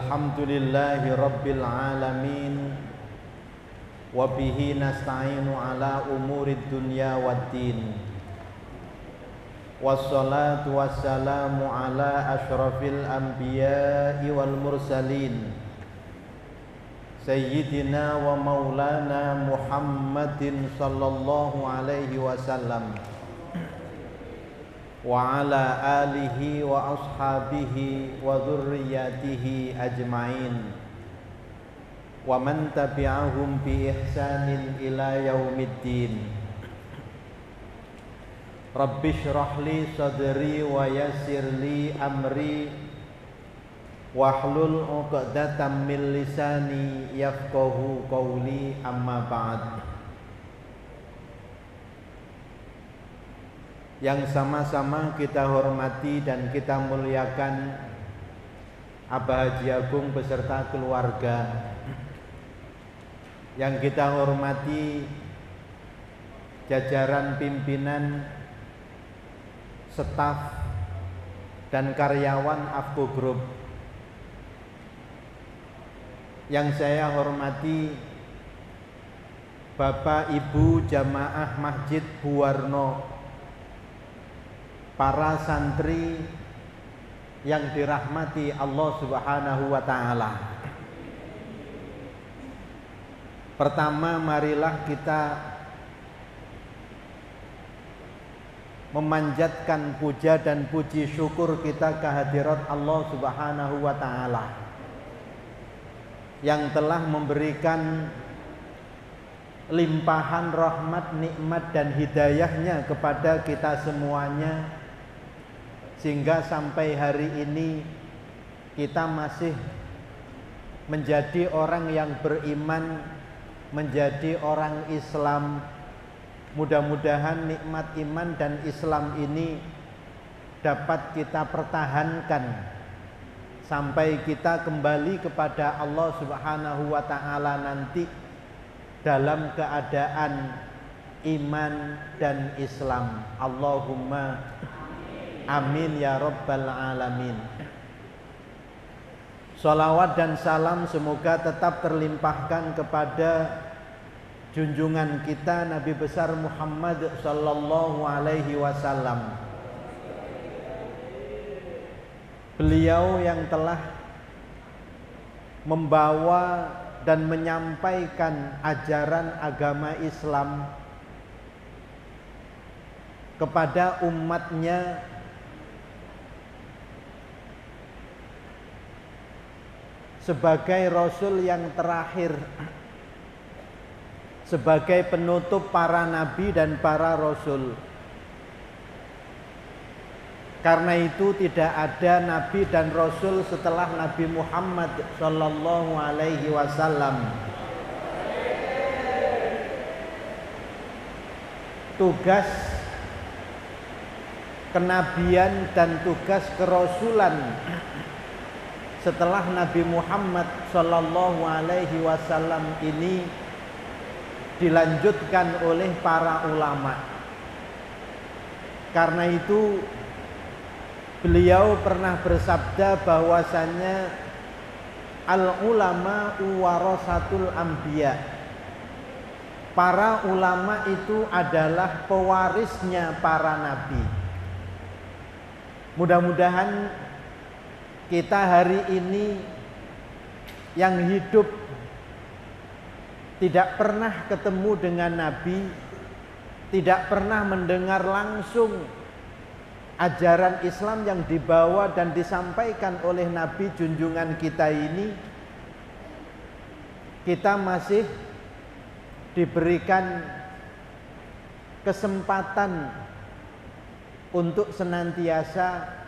Alhamdulillahi Rabbil Alamin. Wabihi nasta'inu ala umurid dunya waddin. Wassalatu wassalamu ala ashrafil anbiya'i wal mursalin, Sayyidina wa maulana Muhammadin sallallahu alaihi wasallam, wa ala alihi wa ashabihi wa dhurriyyatihi ajma'in, wa man tabi'ahum bi ihsanin ila yaumiddin. Rabbi shrah li sadri wa yassir li amri wahlul 'uqdatam min lisani yafqahu qawli, amma ba'd. Yang sama-sama kita hormati dan kita muliakan Abah Haji Agung beserta keluarga. Yang kita hormati jajaran pimpinan, staf dan karyawan Afko Group. Yang saya hormati Bapak Ibu jamaah Masjid Buwarno, para santri yang dirahmati Allah Subhanahu wa ta'ala. Pertama, marilah kita memanjatkan puja dan puji syukur kita kehadirat Allah Subhanahu wa ta'ala yang telah memberikan limpahan rahmat, nikmat dan hidayahnya kepada kita semuanya, sehingga sampai hari ini kita masih menjadi orang yang beriman, menjadi orang Islam. Mudah-mudahan nikmat iman dan Islam ini dapat kita pertahankan sampai kita kembali kepada Allah Subhanahu wa ta'ala nanti dalam keadaan iman dan Islam. Allahumma amin ya rabbal alamin. Salawat dan salam semoga tetap terlimpahkan kepada junjungan kita Nabi besar Muhammad sallallahu alaihi wasallam. Beliau yang telah membawa dan menyampaikan ajaran agama Islam kepada umatnya sebagai Rasul yang terakhir, sebagai penutup para nabi dan para Rasul. Karena itu tidak ada nabi dan Rasul setelah Nabi Muhammad sallallahu alaihi wasallam. Tugas kenabian dan tugas kerasulan setelah Nabi Muhammad sallallahu alaihi wasallam ini dilanjutkan oleh para ulama. Karena itu beliau pernah bersabda bahwasanya al ulama warasatul anbiya. Para ulama itu adalah pewarisnya para nabi. Mudah-mudahan kita hari ini yang hidup tidak pernah ketemu dengan Nabi, tidak pernah mendengar langsung ajaran Islam yang dibawa dan disampaikan oleh Nabi junjungan kita ini, kita masih diberikan kesempatan untuk senantiasa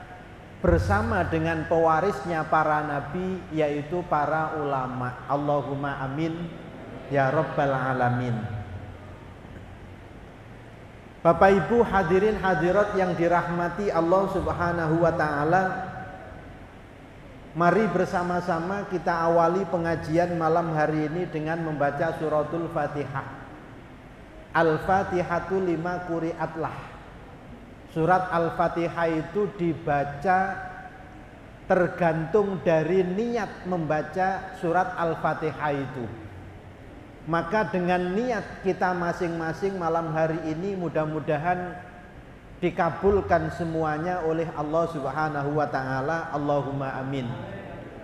bersama dengan pewarisnya para nabi, yaitu para ulama. Allahumma amin ya rabbal alamin. Bapak Ibu hadirin hadirat yang dirahmati Allah Subhanahu wa ta'ala, mari bersama-sama kita awali pengajian malam hari ini dengan membaca suratul Fatihah. Al-Fatihatu lima quri'atlah. Surat Al-Fatihah itu dibaca tergantung dari niat membaca surat Al-Fatihah itu. Maka dengan niat kita masing-masing malam hari ini mudah-mudahan dikabulkan semuanya oleh Allah Subhanahu wa taala. Allahumma amin.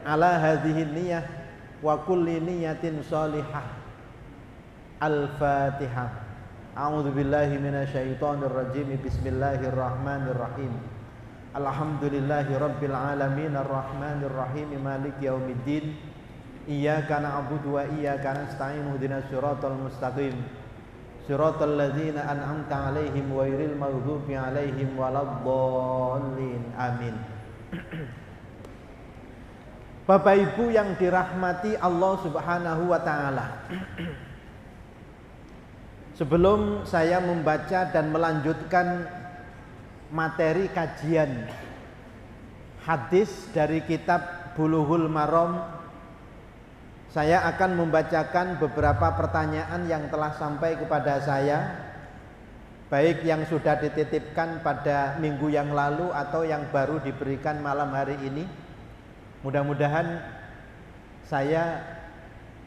Ala hadhihi niyyah wa kulli niyyatin shalihah. Al-Fatihah. A'udzu billahi minasyaitonir rajim. Bismillahirrahmanirrahim. Alhamdulillahi rabbil alamin arrahmanir rahim maliki yaumiddin. Iyyaka na'budu wa iyyaka nasta'in ihdinas siratal mustaqim. Siratal ladzina an'amta 'alaihim ghairil maghdubi 'alaihim waladdallin. Amin. Bapak Ibu yang dirahmati Allah Subhanahu wa taala. Sebelum saya membaca dan melanjutkan materi kajian hadis dari kitab Bulughul Maram, saya akan membacakan beberapa pertanyaan yang telah sampai kepada saya, baik yang sudah dititipkan pada minggu yang lalu atau yang baru diberikan malam hari ini. Mudah-mudahan saya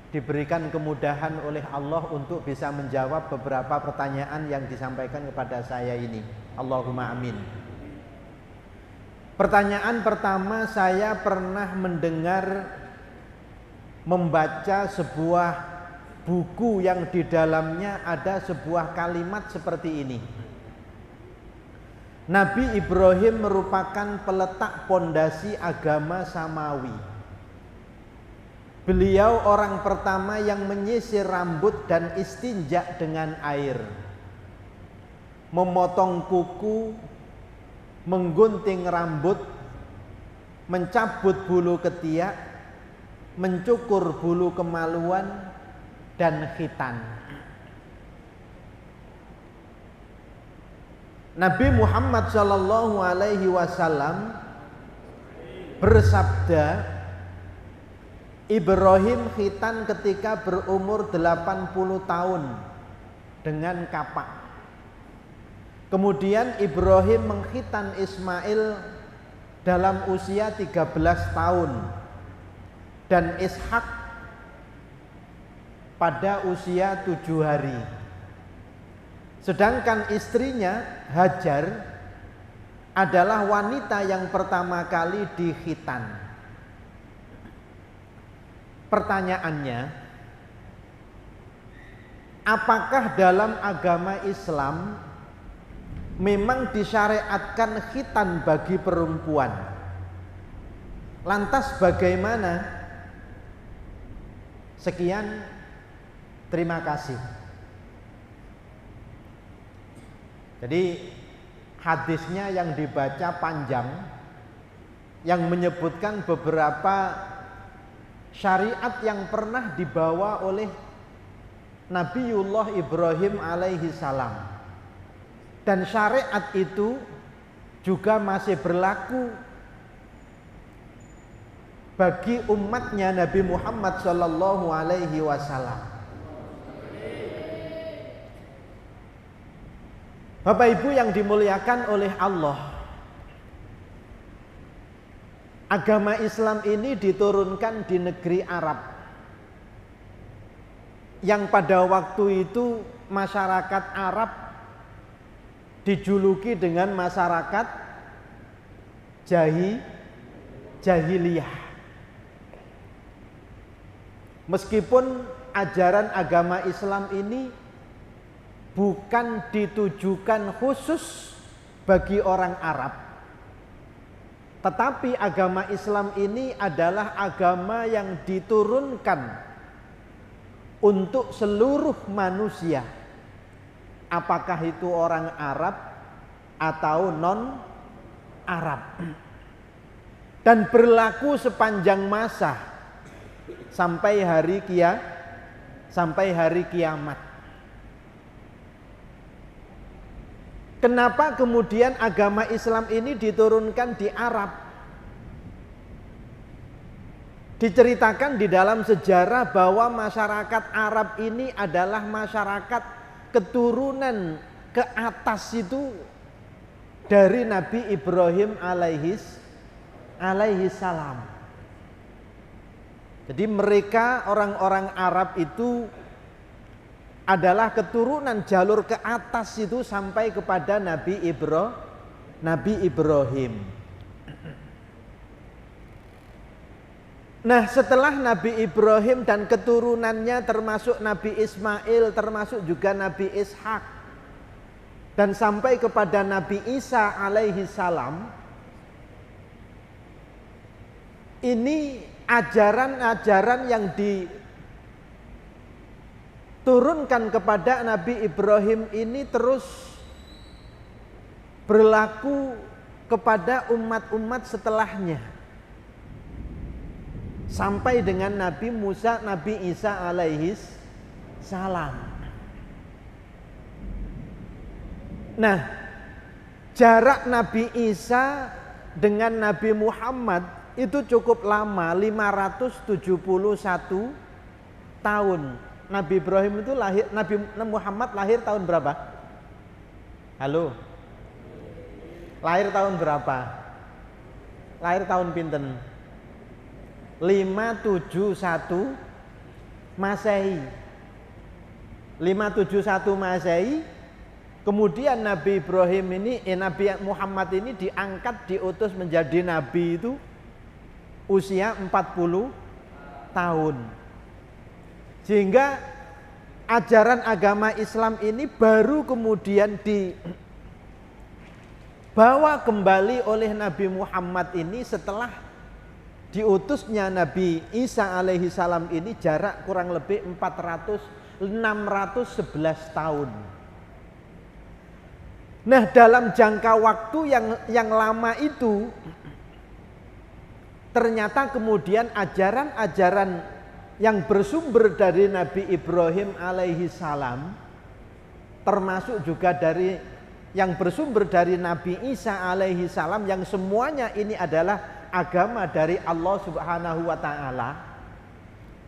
diberikan kemudahan oleh Allah untuk bisa menjawab beberapa pertanyaan yang disampaikan kepada saya ini. Allahumma amin. Pertanyaan pertama, saya pernah mendengar membaca sebuah buku yang di dalamnya ada sebuah kalimat seperti ini. Nabi Ibrahim merupakan peletak pondasi agama Samawi. Beliau orang pertama yang menyisir rambut dan istinja dengan air, memotong kuku, menggunting rambut, mencabut bulu ketiak, mencukur bulu kemaluan, dan khitan. Nabi Muhammad SAW bersabda, Ibrahim khitan ketika berumur 80 tahun dengan kapak. Kemudian Ibrahim mengkhitan Ismail dalam usia 13 tahun dan Ishak pada usia 7 hari. Sedangkan istrinya Hajar adalah wanita yang pertama kali dikhitan. Pertanyaannya, apakah dalam agama Islam memang disyariatkan khitan bagi perempuan? Lantas bagaimana? Sekian, terima kasih. Jadi hadisnya yang dibaca panjang, yang menyebutkan beberapa syariat yang pernah dibawa oleh Nabiullah Ibrahim alaihi salam. Dan syariat itu juga masih berlaku bagi umatnya Nabi Muhammad sallallahu alaihi wasallam. Bapak Ibu yang dimuliakan oleh Allah, agama Islam ini diturunkan di negeri Arab yang pada waktu itu masyarakat Arab dijuluki dengan masyarakat jahiliyah. Meskipun ajaran agama Islam ini bukan ditujukan khusus bagi orang Arab, tetapi agama Islam ini adalah agama yang diturunkan untuk seluruh manusia, apakah itu orang Arab atau non-Arab, dan berlaku sepanjang masa sampai hari kiamat. Kenapa kemudian agama Islam ini diturunkan di Arab? Diceritakan di dalam sejarah bahwa masyarakat Arab ini adalah masyarakat keturunan ke atas itu dari Nabi Ibrahim alaihi salam. Jadi mereka orang-orang Arab itu adalah keturunan jalur ke atas itu sampai kepada Nabi Ibrahim. Nah, setelah Nabi Ibrahim dan keturunannya termasuk Nabi Ismail, termasuk juga Nabi Ishak, dan sampai kepada Nabi Isa alaihi salam, ini ajaran-ajaran yang diturunkan kepada Nabi Ibrahim ini terus berlaku kepada umat-umat setelahnya. Sampai dengan Nabi Musa, Nabi Isa alaihi salam. Nah, jarak Nabi Isa dengan Nabi Muhammad itu cukup lama, 571 tahun. Nabi Ibrahim itu lahir, Nabi Muhammad lahir tahun berapa? Halo? Lahir tahun berapa? Lahir tahun pinten? 571 Masehi. 571 Masehi. Kemudian Nabi Ibrahim ini, Nabi Muhammad ini diangkat, diutus menjadi nabi itu usia 40 tahun. Sehingga ajaran agama Islam ini baru kemudian dibawa kembali oleh Nabi Muhammad ini setelah diutusnya Nabi Isa alaihi salam ini jarak kurang lebih 611 tahun. Nah, dalam jangka waktu yang lama itu ternyata kemudian ajaran-ajaran yang bersumber dari Nabi Ibrahim alaihi salam, termasuk juga dari yang bersumber dari Nabi Isa alaihi salam, yang semuanya ini adalah agama dari Allah Subhanahu wa ta'ala,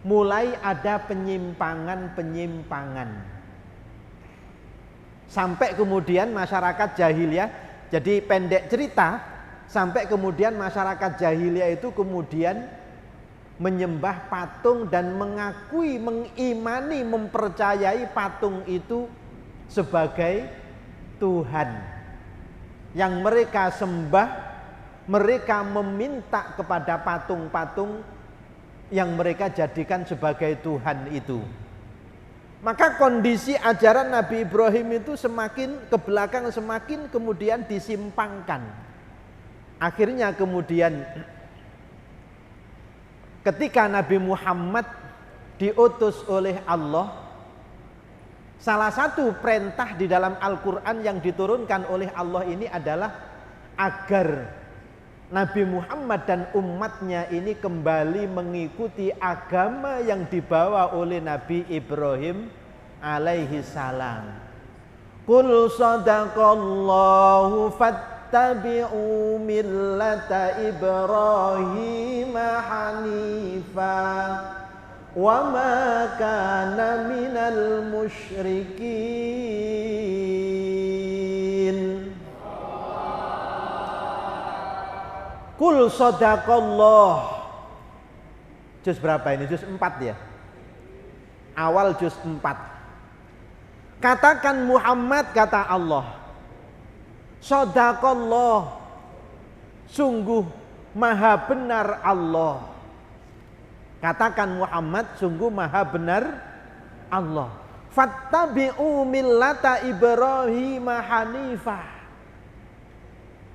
mulai ada penyimpangan-penyimpangan. Sampai kemudian masyarakat jahiliyah, jadi pendek cerita, sampai kemudian masyarakat jahiliyah itu kemudian menyembah patung dan mengakui, mengimani, mempercayai patung itu sebagai Tuhan. Yang mereka sembah, mereka meminta kepada patung-patung yang mereka jadikan sebagai Tuhan itu. Maka kondisi ajaran Nabi Ibrahim itu semakin ke belakang, semakin kemudian disimpangkan. Akhirnya kemudian ketika Nabi Muhammad diutus oleh Allah, salah satu perintah di dalam Al-Quran yang diturunkan oleh Allah ini adalah agar Nabi Muhammad dan umatnya ini kembali mengikuti agama yang dibawa oleh Nabi Ibrahim alaihi salam. Qul sadaqallahu fattabi'u millata Ibrahim hanifa wa ma kana minal musyrikin. Kul sadaqallah. Juz berapa ini? Juz 4 ya? Awal juz 4. Katakan Muhammad, kata Allah, sadaqallah, sungguh maha benar Allah. Katakan Muhammad, sungguh maha benar Allah. Fattabi'u millata Ibrahim hanifah.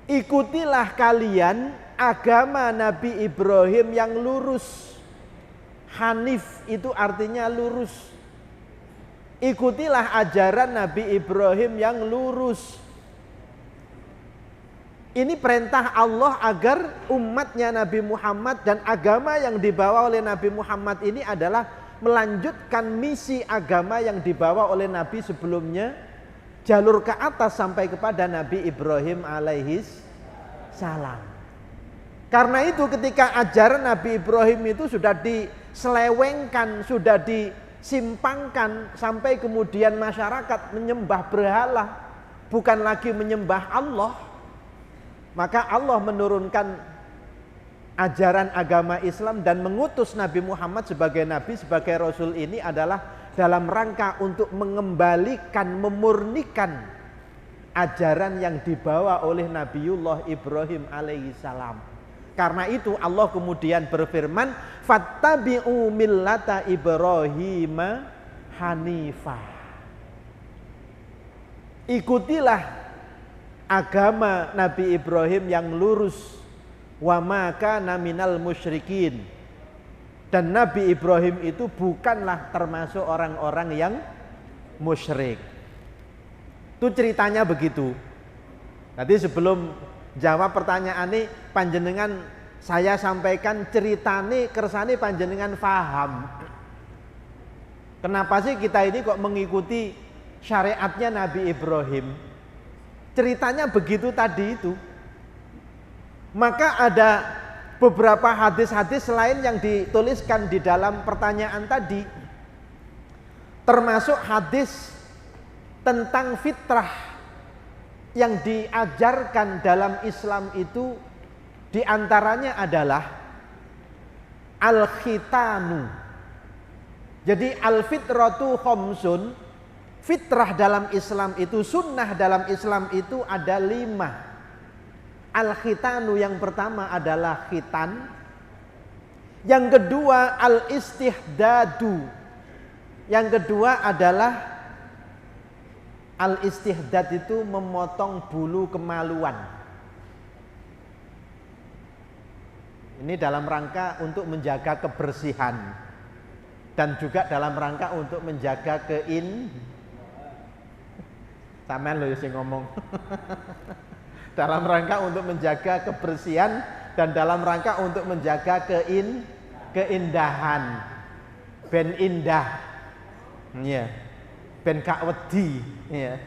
Ikutilah kalian agama Nabi Ibrahim yang lurus. Hanif itu artinya lurus. Ikutilah ajaran Nabi Ibrahim yang lurus. Ini perintah Allah agar umatnya Nabi Muhammad dan agama yang dibawa oleh Nabi Muhammad ini adalah melanjutkan misi agama yang dibawa oleh Nabi sebelumnya, jalur ke atas sampai kepada Nabi Ibrahim alaihi salam. Karena itu ketika ajaran Nabi Ibrahim itu sudah diselewengkan, sudah disimpangkan, sampai kemudian masyarakat menyembah berhala, bukan lagi menyembah Allah, maka Allah menurunkan ajaran agama Islam dan mengutus Nabi Muhammad sebagai Nabi, sebagai Rasul ini adalah dalam rangka untuk mengembalikan, memurnikan ajaran yang dibawa oleh Nabiullah Ibrahim alaihissalam. Karena itu Allah kemudian berfirman, fattabi'u millata Ibrahim hanifah. Ikutilah agama Nabi Ibrahim yang lurus. Wa ma kana minal musyrikin. Dan Nabi Ibrahim itu bukanlah termasuk orang-orang yang musyrik. Itu ceritanya begitu. Nanti sebelum jawab pertanyaan ini, panjenengan saya sampaikan ceritane kersane panjenengan faham. Kenapa sih kita ini kok mengikuti syariatnya Nabi Ibrahim? Ceritanya begitu tadi itu. Maka ada beberapa hadis-hadis lain yang dituliskan di dalam pertanyaan tadi. Termasuk hadis tentang fitrah yang diajarkan dalam Islam itu, diantaranya adalah al-khitanu. Jadi al-fitratu khamsun, fitrah dalam Islam itu, sunnah dalam Islam itu ada 5. Al-khitanu yang pertama adalah khitan. Yang kedua al-istihdadu. Yang kedua adalah al-istihdad itu memotong bulu kemaluan. Ini dalam rangka untuk menjaga kebersihan dan juga dalam rangka untuk menjaga sampean lho sing ngomong. Dalam rangka untuk menjaga kebersihan dan dalam rangka untuk menjaga keindahan. Ben indah. Ya. Ben gak wedi, ya.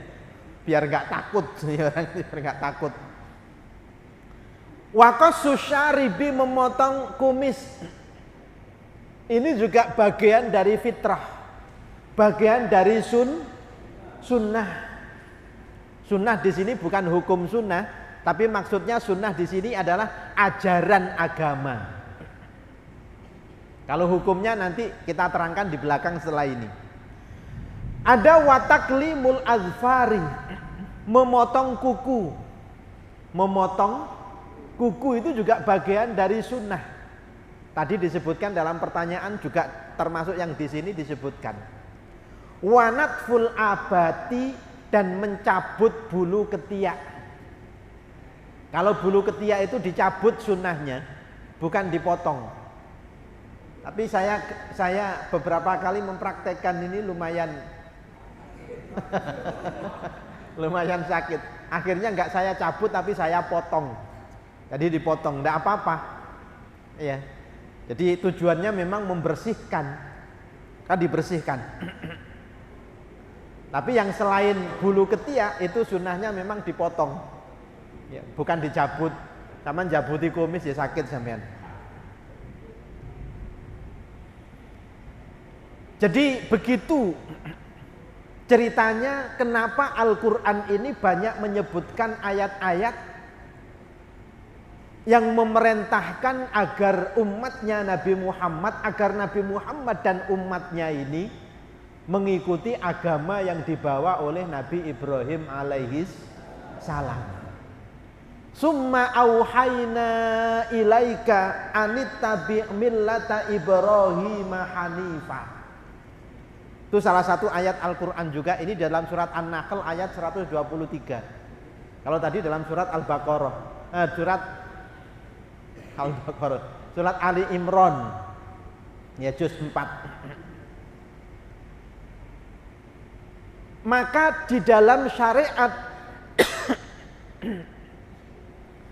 Biar gak takut, ya, biar gak takut. Waqassu syaribi, memotong kumis. Ini juga bagian dari fitrah. Bagian dari sunnah. Sunnah di sini bukan hukum sunnah, tapi maksudnya sunnah di sini adalah ajaran agama. Kalau hukumnya nanti kita terangkan di belakang setelah ini. Ada wataklimul azfari, memotong kuku. Memotong kuku itu juga bagian dari sunnah. Tadi disebutkan dalam pertanyaan juga termasuk yang di sini disebutkan. Wanatful abati, dan mencabut bulu ketiak. Kalau bulu ketiak itu dicabut sunnahnya, bukan dipotong. Tapi saya beberapa kali mempraktekkan ini lumayan lumayan sakit. Akhirnya enggak saya cabut tapi saya potong. Jadi dipotong, enggak apa-apa. Ya. Jadi tujuannya memang membersihkan. Kan dibersihkan. Tapi yang selain bulu ketiak itu sunnahnya memang dipotong, ya, bukan dicabut. Sama jabuti kumis ya sakit sampean. Jadi begitu ceritanya kenapa Al-Quran ini banyak menyebutkan ayat-ayat yang memerintahkan agar umatnya Nabi Muhammad, agar Nabi Muhammad dan umatnya ini mengikuti agama yang dibawa oleh Nabi Ibrahim alaihis salam. Summa auhayna ilaika anittabi' millata Ibrahim hanifa. Itu salah satu ayat Al-Quran juga. Ini dalam surat An-Nahl ayat 123. Kalau tadi dalam surat Al-Baqarah, surat Ali Imran, ya juz 4. Maka di dalam syariat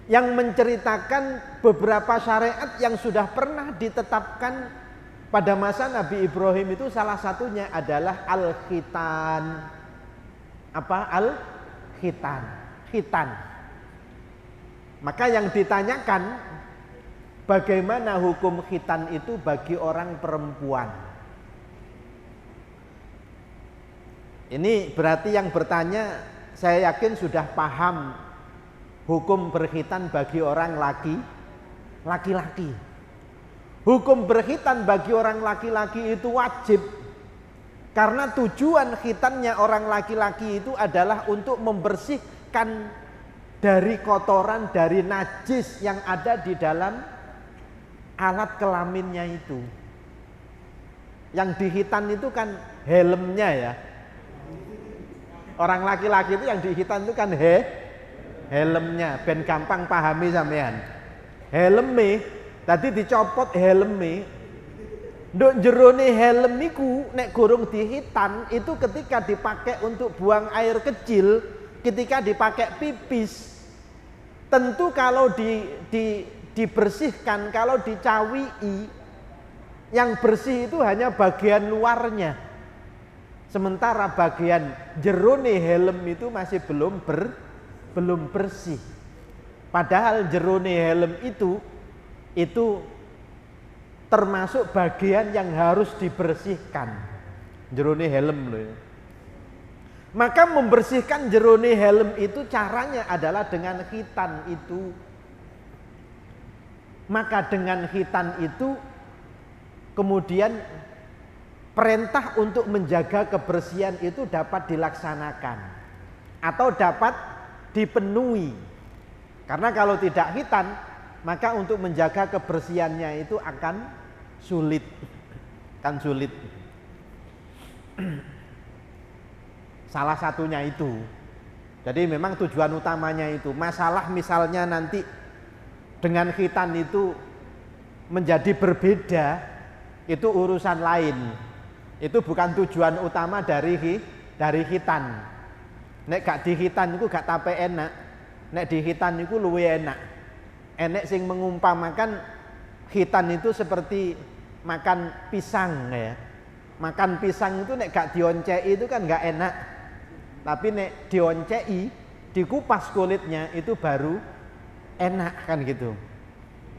yang menceritakan beberapa syariat yang sudah pernah ditetapkan pada masa Nabi Ibrahim itu salah satunya adalah al-khitan. Apa? Al-khitan. Khitan. Maka yang ditanyakan, bagaimana hukum khitan itu bagi orang perempuan? Ini berarti yang bertanya saya yakin sudah paham hukum berkhitan bagi orang laki-laki. Hukum berkhitan bagi orang laki-laki itu wajib. Karena tujuan khitannya orang laki-laki itu adalah untuk membersihkan dari kotoran, dari najis yang ada di dalam alat kelaminnya itu. Yang dihitan itu kan helmnya ya. Orang laki-laki itu yang dihitan itu kan helmnya. Ben gampang pahami sampean. Helme, tadi dicopot helme. Nduk jerone helm niku nek gorong dihitan itu ketika dipakai untuk buang air kecil, ketika dipakai pipis. Tentu kalau dibersihkan, kalau dicawii, yang bersih itu hanya bagian luarnya. Sementara bagian jerone helm itu masih belum bersih. Padahal jerone helm itu termasuk bagian yang harus dibersihkan. Jerone helm loh ya. Maka membersihkan jerone helm itu caranya adalah dengan khitan itu. Maka dengan khitan itu kemudian perintah untuk menjaga kebersihan itu dapat dilaksanakan atau dapat dipenuhi. Karena kalau tidak khitan, maka untuk menjaga kebersihannya itu akan sulit. Salah satunya itu. Jadi memang tujuan utamanya itu. Masalah misalnya nanti dengan khitan itu menjadi berbeda, itu urusan lain. Itu bukan tujuan utama dari khitan. Nek gak dihitan itu gak tape enak. Nek dihitan itu luwih enak. Enek sing mengumpamakan khitan itu seperti makan pisang ya. Makan pisang itu nek gak dioncei itu kan gak enak. Tapi nek dioncei, dikupas kulitnya itu baru enak kan gitu.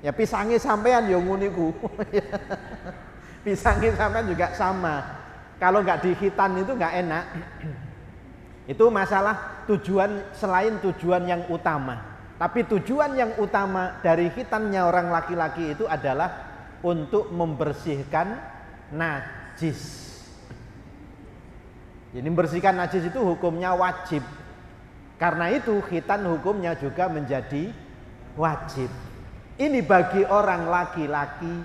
Ya pisangnya sampean yo nguniku. Pisangnya sampean juga sama. Kalau gak dihitan itu gak enak. Itu masalah tujuan selain tujuan yang utama. Tapi tujuan yang utama dari khitannya orang laki-laki itu adalah untuk membersihkan najis. Jadi membersihkan najis itu hukumnya wajib. Karena itu khitan hukumnya juga menjadi wajib. Ini bagi orang laki-laki.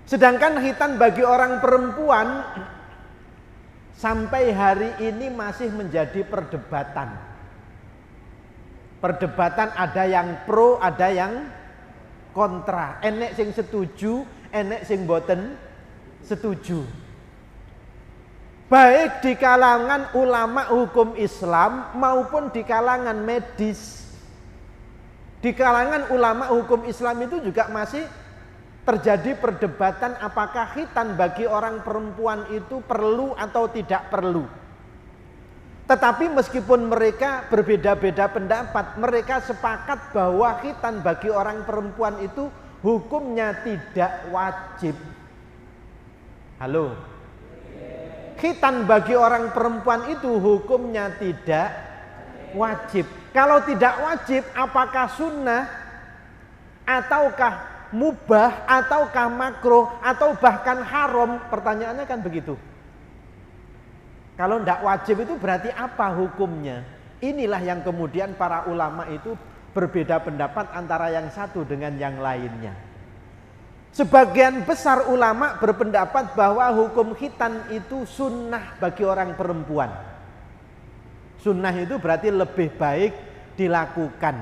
Sedangkan khitan bagi orang perempuan sampai hari ini masih menjadi perdebatan. Perdebatan ada yang pro, ada yang kontra. Enek sing setuju, enek sing boten setuju. Baik di kalangan ulama hukum Islam maupun di kalangan medis. Di kalangan ulama hukum Islam itu juga masih terjadi perdebatan apakah khitan bagi orang perempuan itu perlu atau tidak perlu. Tetapi meskipun mereka berbeda-beda pendapat, mereka sepakat bahwa khitan bagi orang perempuan itu hukumnya tidak wajib. Halo? Khitan bagi orang perempuan itu hukumnya tidak wajib. Kalau tidak wajib, apakah sunnah, ataukah mubah, ataukah makruh, atau bahkan haram? Pertanyaannya kan begitu. Kalau tidak wajib itu berarti apa hukumnya? Inilah yang kemudian para ulama itu berbeda pendapat antara yang satu dengan yang lainnya. Sebagian besar ulama berpendapat bahwa hukum khitan itu sunnah bagi orang perempuan. Sunnah itu berarti lebih baik dilakukan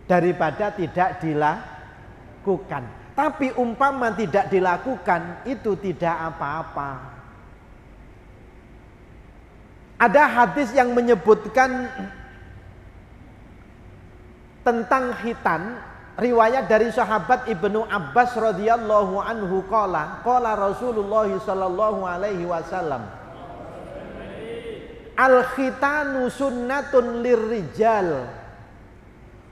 daripada tidak dilakukan. Tapi umpama tidak dilakukan itu tidak apa-apa. Ada hadis yang menyebutkan tentang khitan, riwayat dari sahabat Ibnu Abbas radhiyallahu anhu qala Rasulullah sallallahu alaihi wasallam al-khitanu sunnatun lirrijal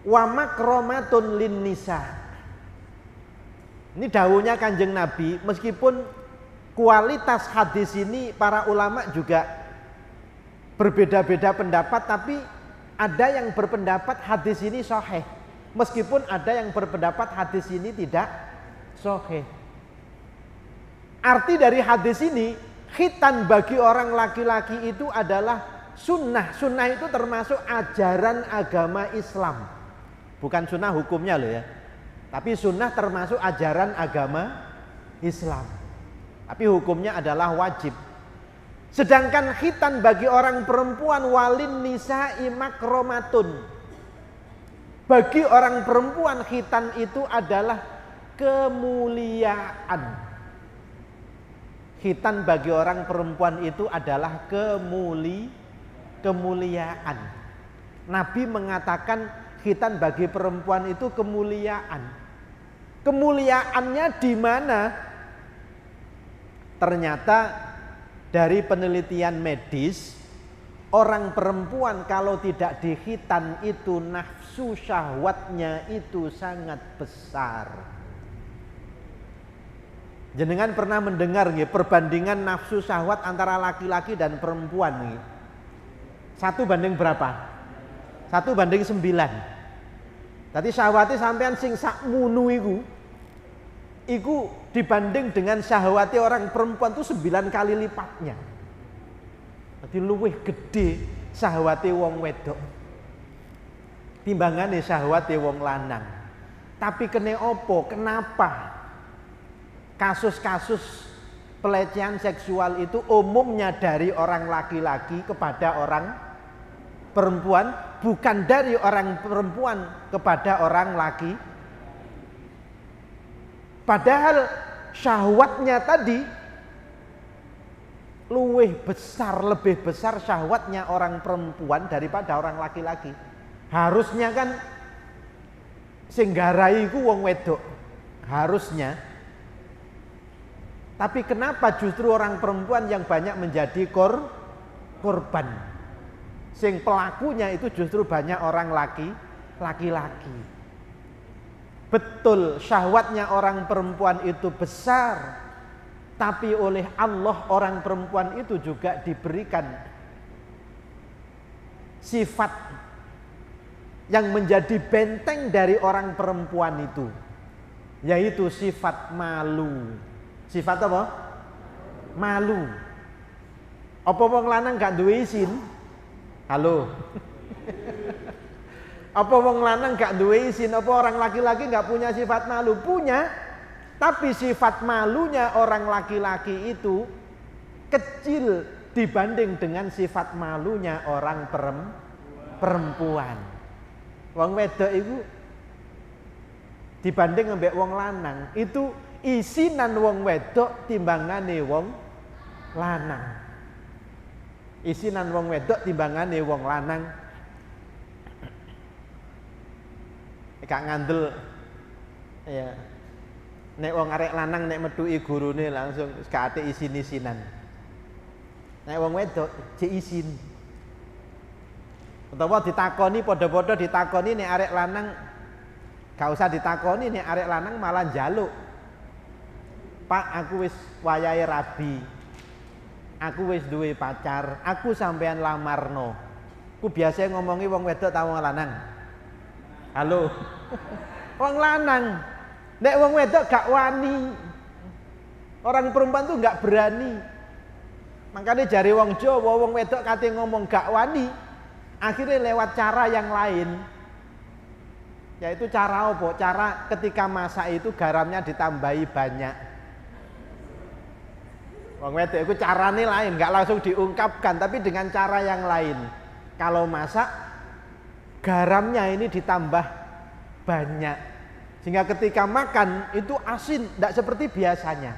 wa makromatun linnisa. Ini dawuhnya Kanjeng Nabi, meskipun kualitas hadis ini para ulama juga berbeda-beda pendapat, tapi ada yang berpendapat hadis ini sahih. Meskipun ada yang berpendapat hadis ini tidak sahih. Arti dari hadis ini, khitan bagi orang laki-laki itu adalah sunnah. Sunnah itu termasuk ajaran agama Islam. Bukan sunnah hukumnya loh ya. Tapi sunnah termasuk ajaran agama Islam. Tapi hukumnya adalah wajib. Sedangkan khitan bagi orang perempuan walin nisa'i makromatun. Bagi orang perempuan khitan itu adalah kemuliaan. Khitan bagi orang perempuan itu adalah kemuliaan. Nabi mengatakan khitan bagi perempuan itu kemuliaan. Kemuliaannya di mana? Ternyata dari penelitian medis, orang perempuan kalau tidak dikhitan itu nafsu syahwatnya itu sangat besar. Jenengan pernah mendengar nggih perbandingan nafsu syahwat antara laki-laki dan perempuan nggih? 1 banding berapa? 1 banding 9. Tadi syahwati sampean sing sakmunu iku dibanding dengan syahwati orang perempuan itu 9 kali lipatnya. Jadi luwih gede syahwati wong wedok timbangane syahwati wong lanang. Tapi kene opo? Kenapa kasus-kasus pelecehan seksual itu umumnya dari orang laki-laki kepada orang perempuan, bukan dari orang perempuan kepada orang laki? Padahal syahwatnya tadi lebih besar syahwatnya orang perempuan daripada orang laki-laki. Harusnya kan sing garai iku wong wedok, harusnya. Tapi kenapa justru orang perempuan yang banyak menjadi korban? Sing pelakunya itu justru banyak orang laki-laki. Betul, syahwatnya orang perempuan itu besar, tapi oleh Allah orang perempuan itu juga diberikan sifat yang menjadi benteng dari orang perempuan itu, yaitu sifat malu. Sifat apa? Malu. Apa wong lanang gak duwe izin? Halo. Apa wong lanang gak duwe izin? Apa orang laki-laki gak punya sifat malu? Punya. Tapi sifat malunya orang laki-laki itu kecil dibanding dengan sifat malunya orang perempuan. Wong wedok itu dibanding ambek wong lanang itu isinan wong wedok timbangane wong lanang. Isinan wong wedok timbangane wong lanang. Gak ngandel ya. Nek wong arek lanang nek metuki gurune langsung gak ate isin-isinan. Nek wong wedok cek isin. Utawa ditakoni padha-padha ditakoni nek arek lanang gak usah ditakoni, nek arek lanang malah njaluk. Pak, aku wis wayahe rabi. Aku wis duwe pacar, aku sampean lamarno. Ku biasa ngomongi wong wedok ta wong lanang? Halo. Wong lanang. Nek wong wedok gak wani. Orang perempuan tuh gak berani. Makanya jari wong Jawa, wong wedok kate ngomong gak wani, akhirnya lewat cara yang lain. Yaitu cara apa? Cara ketika masak itu garamnya ditambahi banyak. Wong wedok itu carane lain, nggak langsung diungkapkan, tapi dengan cara yang lain. Kalau masak, garamnya ini ditambah banyak, sehingga ketika makan itu asin, tidak seperti biasanya.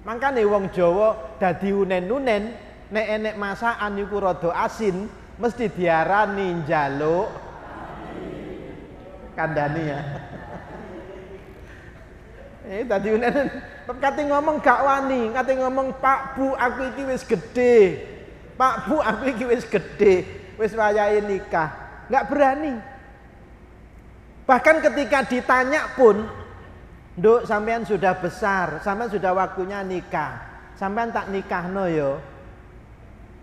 Makanya wong Jawa dadi unen-unen, nek enek masakan iku rada asin, mesti diarani njaluk kandhani ya. Tadi unen kate ngomong gak wani, kate ngomong Pak Bu aku iki wis gedhe. Pak Bu aku iki wis gedhe, wis wayahe nikah. Enggak berani. Bahkan ketika ditanya pun, "Nduk, sampean sudah besar, sampean sudah waktunya nikah. Sampean tak nikahno yo."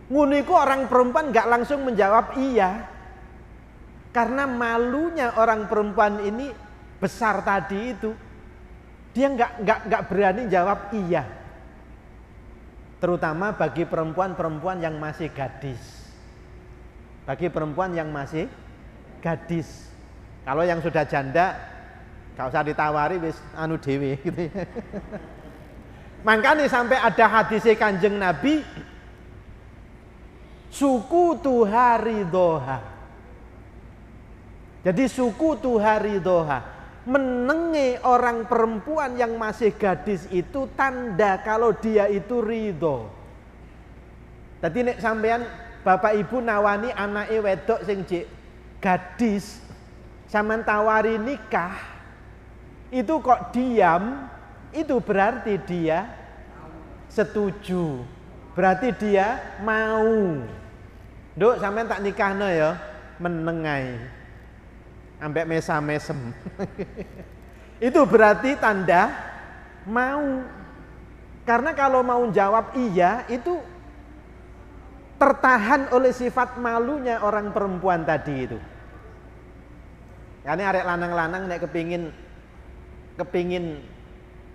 Ngono iku orang perempuan enggak langsung menjawab iya. Karena malunya orang perempuan ini besar tadi itu, dia nggak berani jawab iya. Terutama bagi perempuan-perempuan yang masih gadis. Bagi perempuan yang masih gadis. Kalau yang sudah janda, gak usah ditawari, wis anu dewe gitu. Makanya sampai ada hadisnya Kanjeng Nabi, suku tuhari doha. Jadi suku tuhari doha, menenge orang perempuan yang masih gadis itu tanda kalau dia itu ridho. Jadi nek sampean bapak ibu nawani anake wedok sing jek gadis, sampean tawari nikah, itu kok diam, itu berarti dia setuju, berarti dia mau. Nduk sampean tak nikahno ya, menengai, ambek mesam-mesem. Itu berarti tanda mau. Karena kalau mau jawab iya, itu tertahan oleh sifat malunya orang perempuan tadi itu. Yani arek lanang-lanang nek kepingin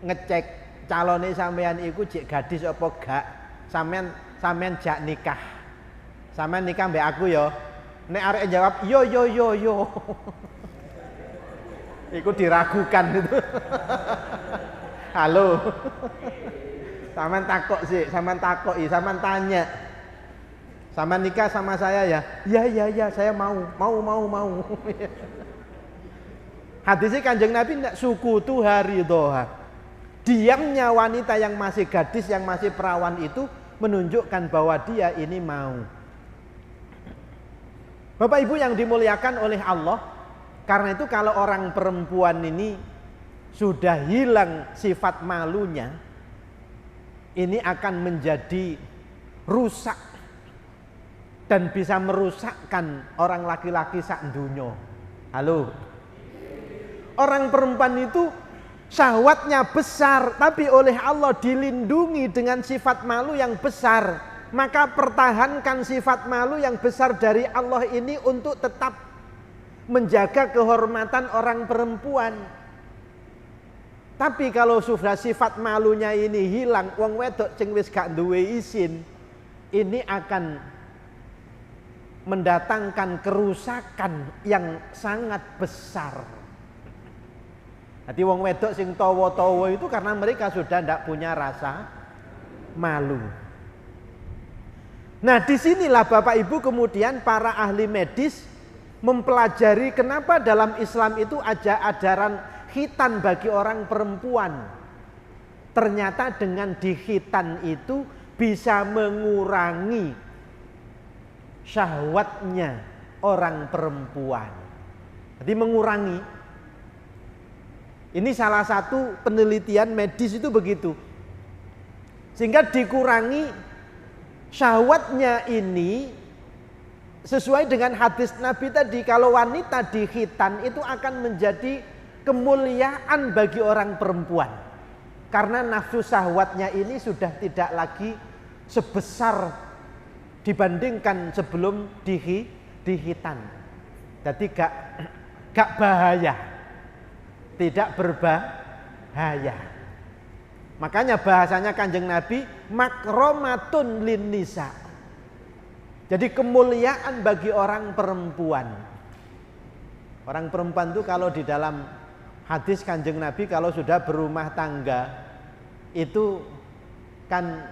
ngecek calone sampean iku jek gadis apa gak, sampean jak nikah. Sampean nikah mbek aku ya. Nek arek jawab yo. Iku diragukan itu. Halo. Sampean takok sih, sampean takoki, sampean tanya. Sampean nikah sama saya ya? Ya, saya mau. Hadisnya Kanjeng Nabi tidak suku tuhari doha. Diamnya wanita yang masih gadis, yang masih perawan itu menunjukkan bahwa dia ini mau. Bapak Ibu yang dimuliakan oleh Allah, karena itu kalau orang perempuan ini sudah hilang sifat malunya, ini akan menjadi rusak dan bisa merusakkan orang laki-laki sak dunyo. Halo. Orang perempuan itu syahwatnya besar, tapi oleh Allah dilindungi dengan sifat malu yang besar. Maka pertahankan sifat malu yang besar dari Allah ini untuk tetap menjaga kehormatan orang perempuan. Tapi kalau sudah sifat malunya ini hilang, wong wedok sing wis gak duwe izin, ini akan mendatangkan kerusakan yang sangat besar. Jadi wong wedok sing towo-towo itu karena mereka sudah tidak punya rasa malu. Nah, disinilah Bapak Ibu kemudian para ahli medis mempelajari kenapa dalam Islam itu ada ajaran khitan bagi orang perempuan. Ternyata dengan dikhitan itu bisa mengurangi syahwatnya orang perempuan. Jadi mengurangi. Ini salah satu penelitian medis itu begitu. Sehingga dikurangi syahwatnya ini sesuai dengan hadis Nabi tadi. Kalau wanita dikhitan itu akan menjadi kemuliaan bagi orang perempuan. Karena nafsu syahwatnya ini sudah tidak lagi sebesar dibandingkan sebelum dikhitan. Jadi gak bahaya, tidak berbahaya. Makanya bahasanya Kanjeng Nabi makromatun lin nisa. Jadi kemuliaan bagi orang perempuan. Orang perempuan itu kalau di dalam hadis Kanjeng Nabi kalau sudah berumah tangga itu kan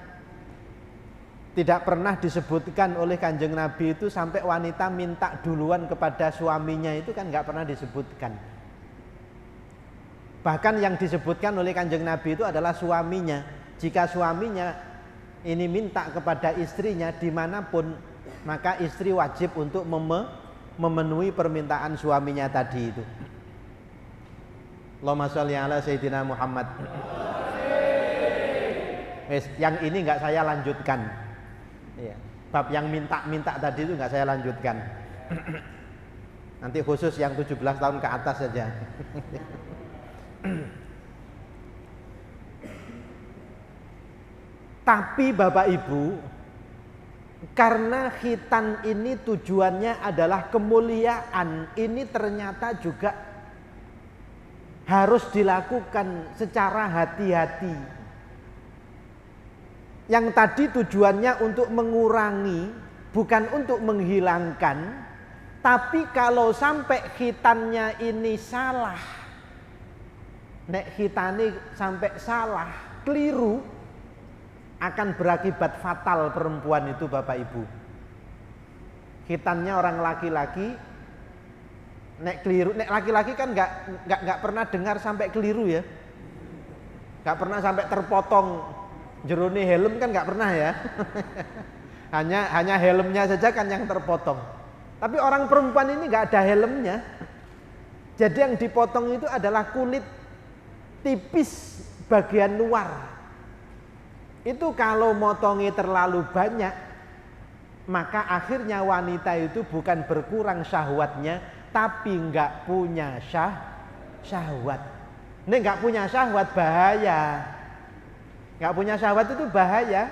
tidak pernah disebutkan oleh Kanjeng Nabi itu sampai wanita minta duluan kepada suaminya, itu kan nggak pernah disebutkan. Bahkan yang disebutkan oleh Kanjeng Nabi itu adalah suaminya. Jika suaminya ini minta kepada istrinya dimanapun, maka istri wajib untuk memenuhi permintaan suaminya tadi itu. Allahumma sholli ala Sayyidina Muhammad. Yang ini nggak saya lanjutkan. Ya, bab yang minta-minta tadi itu nggak saya lanjutkan. Nanti khusus yang 17 tahun ke atas saja. Tapi Bapak Ibu, karena khitan ini tujuannya adalah kemuliaan, ini ternyata juga harus dilakukan secara hati-hati. Yang tadi tujuannya untuk mengurangi, bukan untuk menghilangkan. Tapi kalau sampai khitannya ini salah, nek khitane sampai salah, keliru, akan berakibat fatal perempuan itu Bapak Ibu. Khitannya orang laki-laki, nek keliru, nek laki-laki kan nggak pernah dengar sampai keliru ya, nggak pernah sampai terpotong jerone helm kan nggak pernah ya. hanya helmnya saja kan yang terpotong. Tapi orang perempuan ini nggak ada helmnya, jadi yang dipotong itu adalah kulit tipis bagian luar. Itu kalau motongi terlalu banyak, maka akhirnya wanita itu bukan berkurang syahwatnya, tapi nggak punya syahwat. Ini nggak punya syahwat bahaya. Nggak punya syahwat itu bahaya.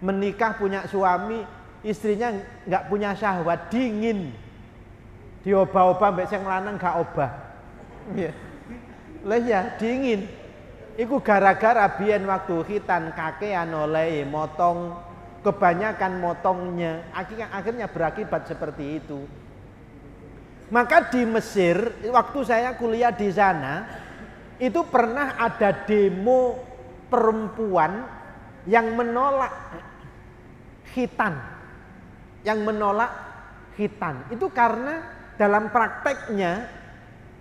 Menikah punya suami, istrinya nggak punya syahwat, dingin. Diobah-obah mbek sing lanang gak obah. Lah ya, dingin. Iku gara-gara biyen waktu khitan kakean oleh motong, kebanyakan motongnya, akhirnya berakibat seperti itu. Maka di Mesir, waktu saya kuliah di sana, itu pernah ada demo perempuan yang menolak khitan. Yang menolak khitan. Itu karena dalam prakteknya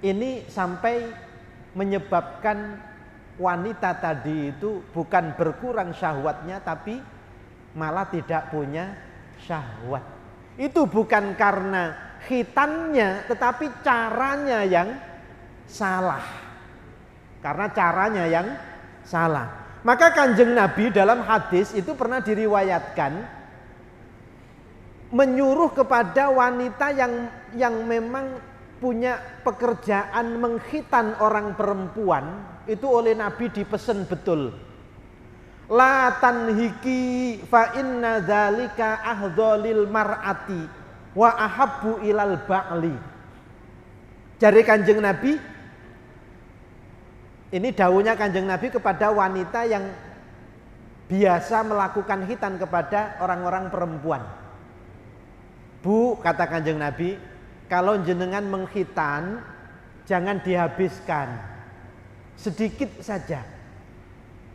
ini sampai menyebabkan wanita tadi itu bukan berkurang syahwatnya, tapi malah tidak punya syahwat. Itu bukan karena khitannya, tetapi caranya yang salah. Karena caranya yang salah. Maka Kanjeng Nabi dalam hadis itu pernah diriwayatkan menyuruh kepada wanita yang memang punya pekerjaan mengkhitan orang perempuan, itu oleh Nabi dipesan betul. La tanhiki fa inna dzalika ahdhalil mar'ati wa ahabbu ilal ba'li. Jadi Kanjeng Nabi, ini dawuhnya Kanjeng Nabi kepada wanita yang biasa melakukan khitan kepada orang-orang perempuan. Bu, kata Kanjeng Nabi, kalau jenengan mengkhitan jangan dihabiskan, sedikit saja.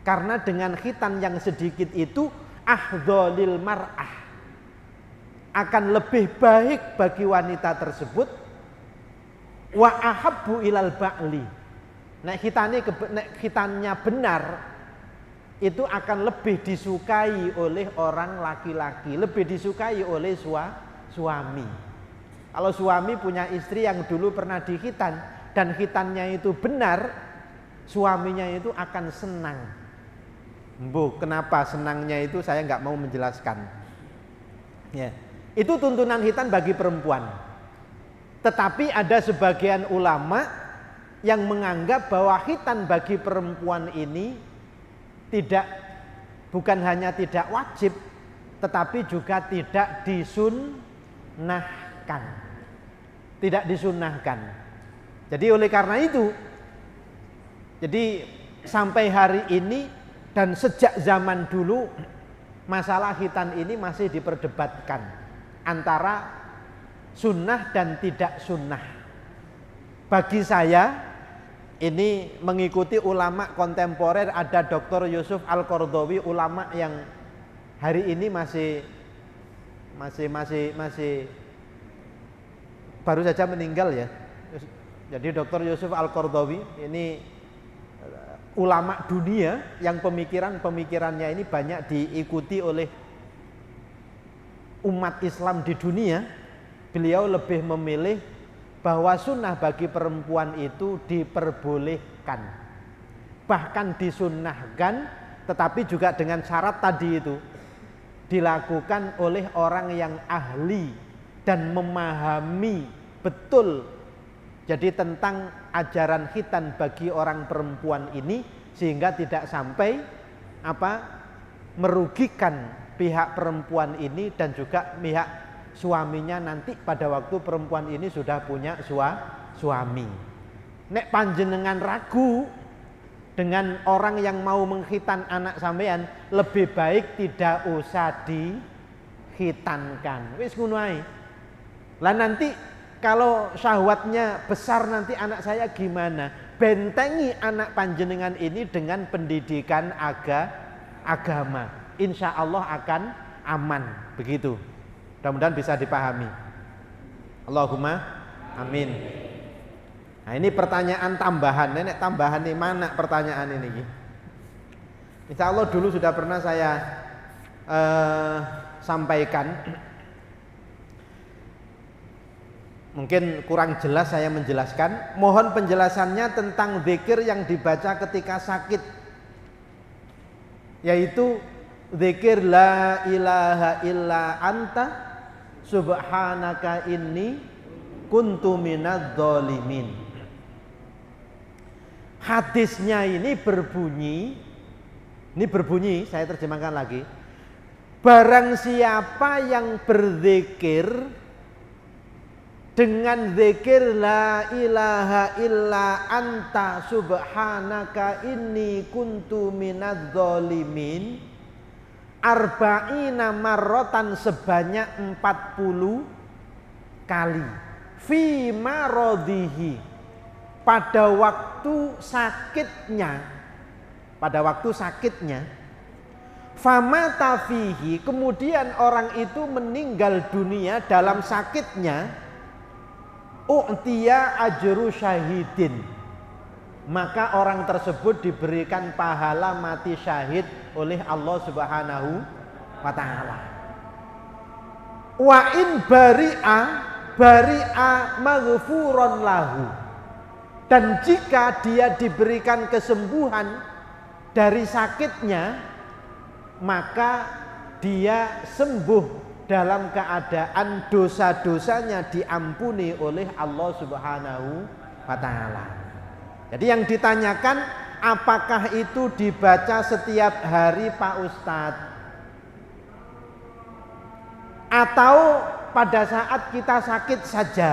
Karena dengan khitan yang sedikit itu ahdhalil mar'ah, akan lebih baik bagi wanita tersebut. Wa ahabbu ilal ba'li, nek khitannya benar, itu akan lebih disukai oleh orang laki-laki, lebih disukai oleh suami. Kalau suami punya istri yang dulu pernah dikhitan dan khitannya itu benar, suaminya itu akan senang. Bu, kenapa senangnya itu saya nggak mau menjelaskan. Ya, itu tuntunan khitan bagi perempuan. Tetapi ada sebagian ulama yang menganggap bahwa khitan bagi perempuan ini bukan hanya tidak wajib, tetapi juga tidak disunnahkan. Tidak disunnahkan. Jadi oleh karena itu, jadi sampai hari ini dan sejak zaman dulu masalah khitan ini masih diperdebatkan antara sunnah dan tidak sunnah. Bagi saya ini mengikuti ulama kontemporer, ada Dr. Yusuf Al-Qaradawi, ulama yang hari ini masih baru saja meninggal ya. Jadi Dr. Yusuf Al-Qaradawi ini ulama dunia yang pemikirannya ini banyak diikuti oleh umat Islam di dunia. Beliau lebih memilih bahwa sunnah bagi perempuan itu diperbolehkan, bahkan disunnahkan, tetapi juga dengan syarat tadi itu dilakukan oleh orang yang ahli dan memahami betul jadi tentang ajaran khitan bagi orang perempuan ini, sehingga tidak sampai merugikan pihak perempuan ini dan juga pihak suaminya nanti pada waktu perempuan ini sudah punya suami. Nek panjenengan ragu dengan orang yang mau mengkhitan anak sampean, lebih baik tidak usah dikhitankan. Wis ngono ae. Lah nanti kalau syahwatnya besar nanti anak saya gimana? Bentengi anak panjenengan ini dengan pendidikan agama. Insya Allah akan aman. Begitu. Mudah-mudahan bisa dipahami. Allahumma amin. Nah ini pertanyaan tambahan. Nenek tambahan nih, mana pertanyaan ini? Insya Allah dulu sudah pernah saya sampaikan. Mungkin kurang jelas saya menjelaskan. Mohon penjelasannya tentang zikir yang dibaca ketika sakit, yaitu zikir la ilaha illa anta subhanaka inni kuntu minadz dzalimin. Hadisnya ini berbunyi, saya terjemahkan lagi. Barang siapa yang berzikir dengan zikir la ilaha illa anta subhanaka inni kuntu minadz dzalimin arba'ina marrotan sebanyak 40 kali fi maradhihi pada waktu sakitnya famata fihi, kemudian orang itu meninggal dunia dalam sakitnya, u'tiya ajru syahidin, maka orang tersebut diberikan pahala mati syahid oleh Allah Subhanahu wa ta'ala. Wa in bari'a maghfuron lahu, dan jika dia diberikan kesembuhan dari sakitnya, maka dia sembuh dalam keadaan dosa-dosanya diampuni oleh Allah Subhanahu wa ta'ala. Jadi yang ditanyakan, apakah itu dibaca setiap hari Pak Ustadz? Atau pada saat kita sakit saja?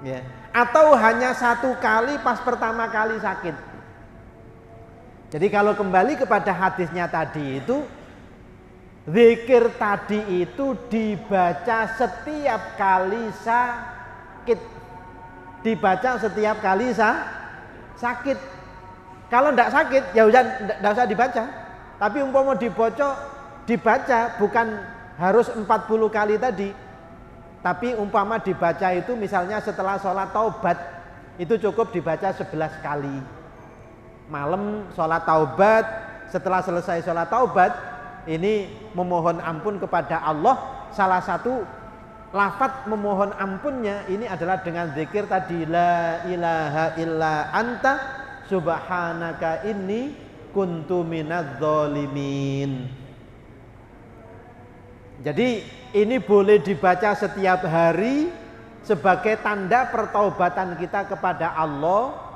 Ya. Atau hanya satu kali pas pertama kali sakit? Jadi kalau kembali kepada hadisnya tadi itu, zikir tadi itu dibaca setiap kali sakit. Dibaca setiap kali sakit. Kalau tidak sakit ya tidak usah dibaca. Tapi umpama dibaca bukan harus 40 kali tadi. Tapi umpama dibaca itu misalnya setelah sholat taubat, itu cukup dibaca 11 kali. Malam sholat taubat, setelah selesai sholat taubat, ini memohon ampun kepada Allah. Salah satu lafadz memohon ampunnya ini adalah dengan zikir tadi, la ilaha illa anta subhanaka inni kuntu minadz dzalimin. Jadi ini boleh dibaca setiap hari sebagai tanda pertaubatan kita kepada Allah.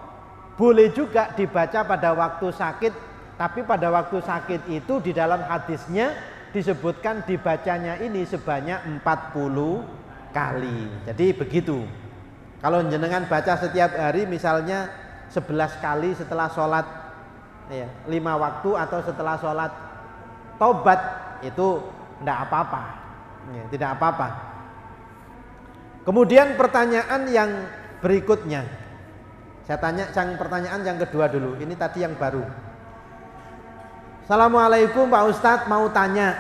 Boleh juga dibaca pada waktu sakit, tapi pada waktu sakit itu di dalam hadisnya disebutkan dibacanya ini sebanyak 40 kali. Jadi begitu. Kalau jenengan baca setiap hari misalnya 11 kali setelah sholat 5 waktu atau setelah sholat taubat, itu tidak apa-apa, tidak apa-apa. Kemudian pertanyaan yang berikutnya, saya tanya pertanyaan yang kedua dulu. Ini tadi yang baru. Assalamualaikum Pak Ustadz, mau tanya,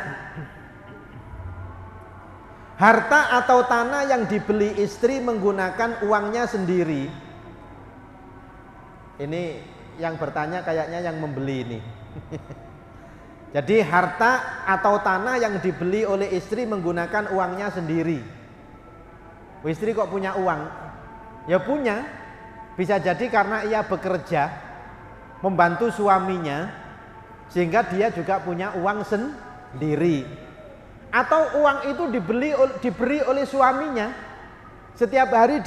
harta atau tanah yang dibeli istri menggunakan uangnya sendiri. Ini yang bertanya kayaknya yang membeli ini. Jadi harta atau tanah yang dibeli oleh istri menggunakan uangnya sendiri. Istri kok punya uang? Ya punya. Bisa jadi karena ia bekerja membantu suaminya, sehingga dia juga punya uang sendiri. Atau uang itu diberi oleh suaminya. Setiap hari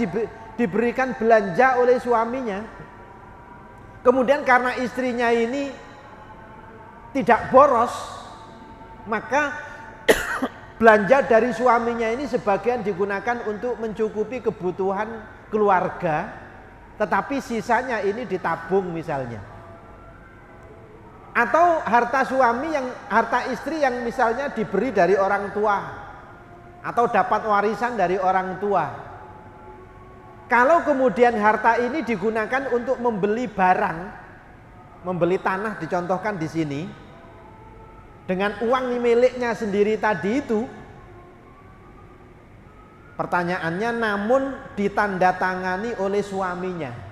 diberikan belanja oleh suaminya. Kemudian karena istrinya ini tidak boros, maka belanja dari suaminya ini sebagian digunakan untuk mencukupi kebutuhan keluarga, tetapi sisanya ini ditabung misalnya. Atau harta istri yang misalnya diberi dari orang tua atau dapat warisan dari orang tua. Kalau kemudian harta ini digunakan untuk membeli barang, membeli tanah dicontohkan di sini, dengan uang miliknya sendiri tadi itu, pertanyaannya namun ditandatangani oleh suaminya.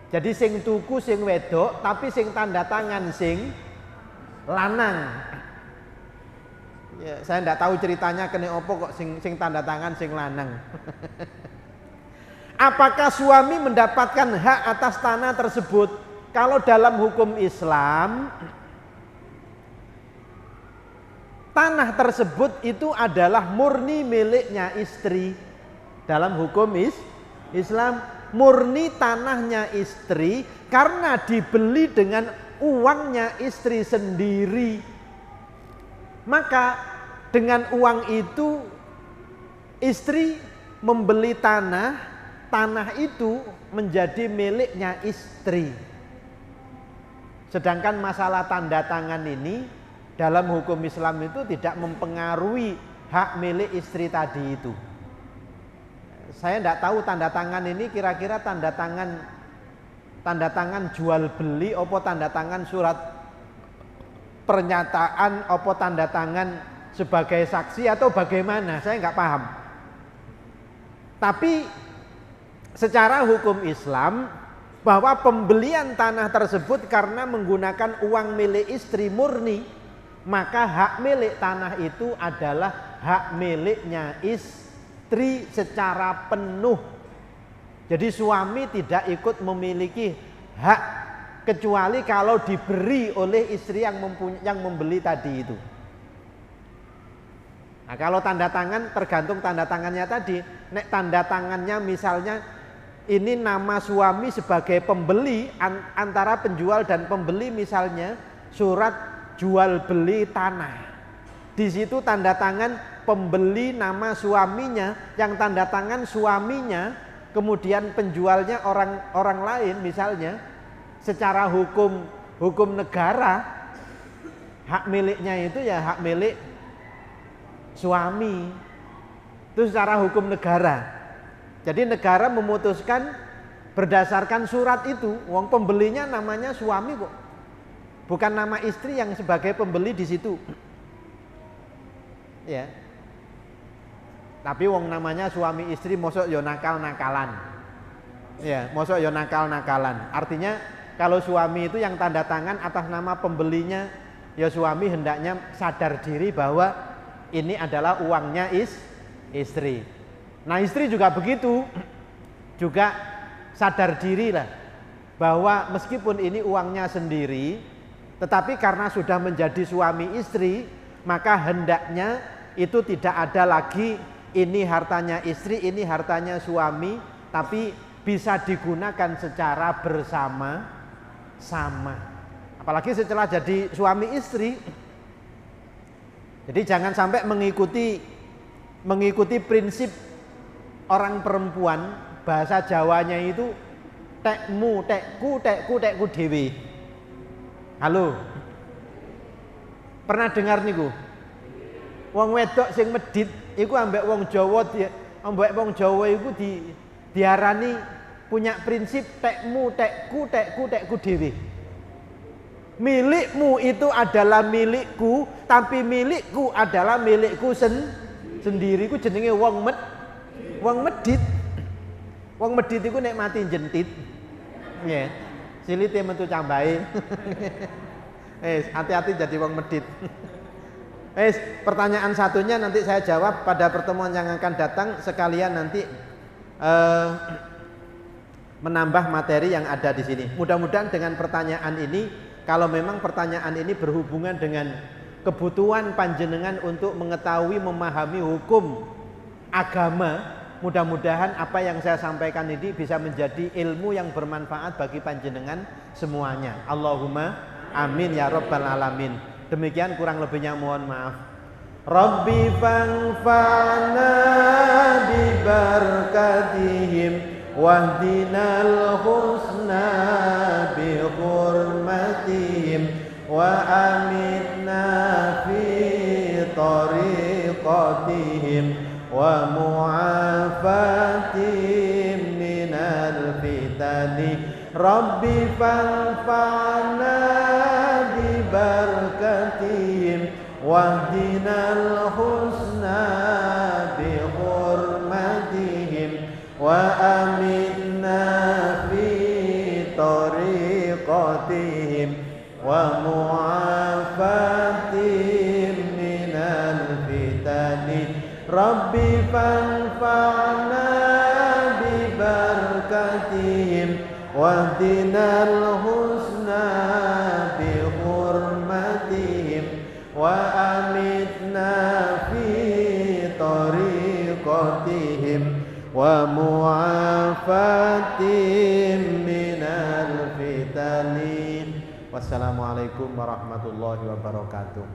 Jadi sing tuku sing wedok, tapi sing tanda tangan sing lanang. Ya, saya tidak tahu ceritanya kene opo kok sing tanda tangan sing lanang. Apakah suami mendapatkan hak atas tanah tersebut? Kalau dalam hukum Islam, tanah tersebut itu adalah murni miliknya istri. Dalam hukum Islam, murni tanahnya istri karena dibeli dengan uangnya istri sendiri. Maka dengan uang itu istri membeli tanah itu menjadi miliknya istri. Sedangkan masalah tanda tangan ini dalam hukum Islam itu tidak mempengaruhi hak milik istri tadi itu. Saya tidak tahu tanda tangan ini kira-kira tanda tangan jual beli, opo tanda tangan surat pernyataan, opo tanda tangan sebagai saksi atau bagaimana, saya nggak paham. Tapi secara hukum Islam bahwa pembelian tanah tersebut karena menggunakan uang milik istri murni, maka hak milik tanah itu adalah hak miliknya istri secara penuh. Jadi suami tidak ikut memiliki hak kecuali kalau diberi oleh istri yang membeli tadi itu. Nah, kalau tanda tangan tergantung tanda tangannya tadi. Nek tanda tangannya misalnya ini nama suami sebagai pembeli, antara penjual dan pembeli misalnya surat jual beli tanah. Di situ tanda tangan pembeli nama suaminya, yang tanda tangan suaminya, kemudian penjualnya orang lain misalnya. Secara hukum negara, hak miliknya itu ya hak milik suami. Itu secara hukum negara. Jadi negara memutuskan berdasarkan surat itu, wong pembelinya namanya suami kok. Bukan nama istri yang sebagai pembeli di situ. Ya. Tapi wong namanya suami istri mosok yo nakal-nakalan. Ya, mosok yo nakal-nakalan. Artinya kalau suami itu yang tanda tangan atas nama pembelinya, ya suami hendaknya sadar diri bahwa ini adalah uangnya istri. Nah, istri juga begitu, juga sadar diri lah bahwa meskipun ini uangnya sendiri, tetapi karena sudah menjadi suami istri, maka hendaknya itu tidak ada lagi ini hartanya istri, ini hartanya suami, tapi bisa digunakan secara bersama-sama. Apalagi setelah jadi suami istri. Jadi jangan sampai mengikuti prinsip orang perempuan, bahasa Jawanya itu tekmu, tekku dewe. Halo, pernah dengar niku? Wong wedok sing medit, iku ambek wong Jawa, iku diarani punya prinsip tekmu, tekku dewe. Milikmu itu adalah milikku, tapi milikku adalah milikku sendiri. Ku jenenge wong medit. Wong medit iku nek mati jentit. Nggih. Silite metu cambahe. Hati-hati jadi wong medit. Pertanyaan satunya nanti saya jawab pada pertemuan yang akan datang, sekalian nanti menambah materi yang ada di sini. Mudah-mudahan dengan pertanyaan ini, kalau memang pertanyaan ini berhubungan dengan kebutuhan panjenengan untuk mengetahui, memahami hukum agama, mudah-mudahan apa yang saya sampaikan ini bisa menjadi ilmu yang bermanfaat bagi panjenengan semuanya. Allahumma amin ya rabbal alamin. Demikian kurang lebihnya mohon maaf. Rabbi fanfa'na bi barakatihim wahdinal husna bi hurmatihim wa amitna fi tariqatihim wa mu'afatihim minal fitani. Rabbi fanfa'na bi barakatihim wahdinal husna bi hurmatihim wa amitna fi tariqatihim wa mu'afatihim minal fitani. Rabbi fanfa'na bi barakatihim wahdinal husna bi hurmatihim wa amitna fi tariqatihim wa mu'afatihim minal fitani. Wassalamualaikum warahmatullahi wabarakatuh.